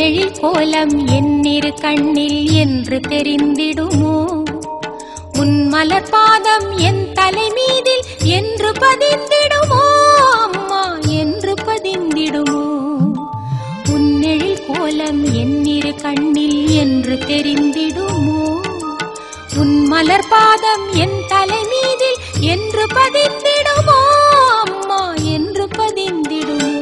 உன்னெழில் கோலம் என்னிரு கண்ணில் என்று தெரிந்திடுமோ? உன் மலர் பாதம் என் தலை மீதில் என்று பதிந்திடுமோ? அம்மா என்று பதிந்திடுமோ? உன்னெழில் கோலம் என்னிரு கண்ணில் என்று தெரிந்திடுமோ? உன் மலர் பாதம் என் தலை மீதில் என்று பதிந்திடுமோ? அம்மா என்று பதிந்திடுமோ?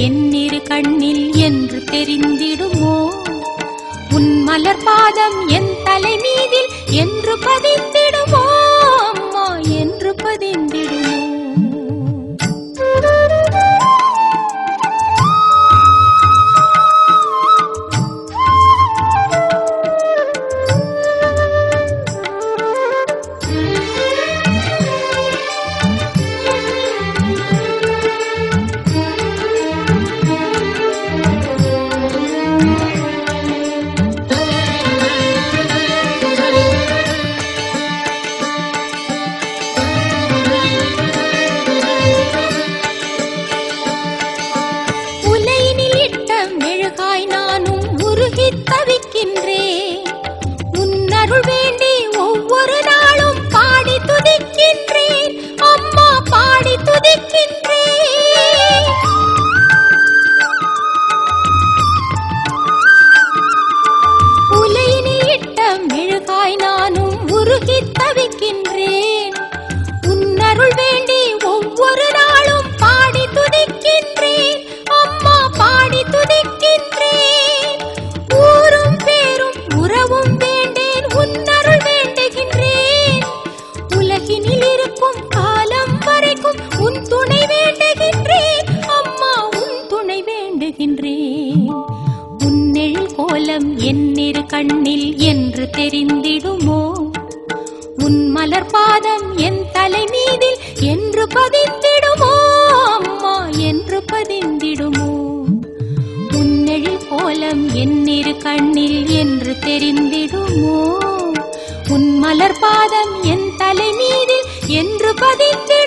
என்னிரு கண்ணில் என்று தெரிந்திடுமோ? உன் மலர் பாதம் என் தலை மீதில் என்று பதிந்திடுமோ? அம்மா என்று பதிந்திடுமோ? தவிக்கின்றேன் உன்னருள் வேண்டி ஒவ்வொரு நாளும் பாடி துதிக்கின்றேன். அம்மா பாடி துதிக்கின்றேன். உலையினில் இட்ட மெழுகாய் நானும் உருகி தவிக்கின்றேன். உன்னருள் வேண்டி ஒவ்வொரு நாளும் பாடி துதிக்கின்றேன். அம்மா பாடி துதிக்கின்றேன். உறவும் வேண்டேன் உன்னருள் வேண்டுகின்றேன். உலகினில் இருக்கும் காலம் வரைக்கும் உன் துணை வேண்டுகின்றேன். அம்மா உன் துணை வேண்டுகின்றேன். உன்னெழில் கோலம் என்னிரு கண்ணில் என்று தெரிந்திடுமோ? உன் மலர் பாதம் என் தலை மீதில் என்று பதிந்திடுமோ? அம்மா என்று பதிந்திடுமோ? உன்னெழில் கோலம் என்னிரு கண்ணில் என்று தெரிந்திடுமோ? உன் மலர் பாதம் என் தலை மீதில் என்று பதிந்திடுமோ?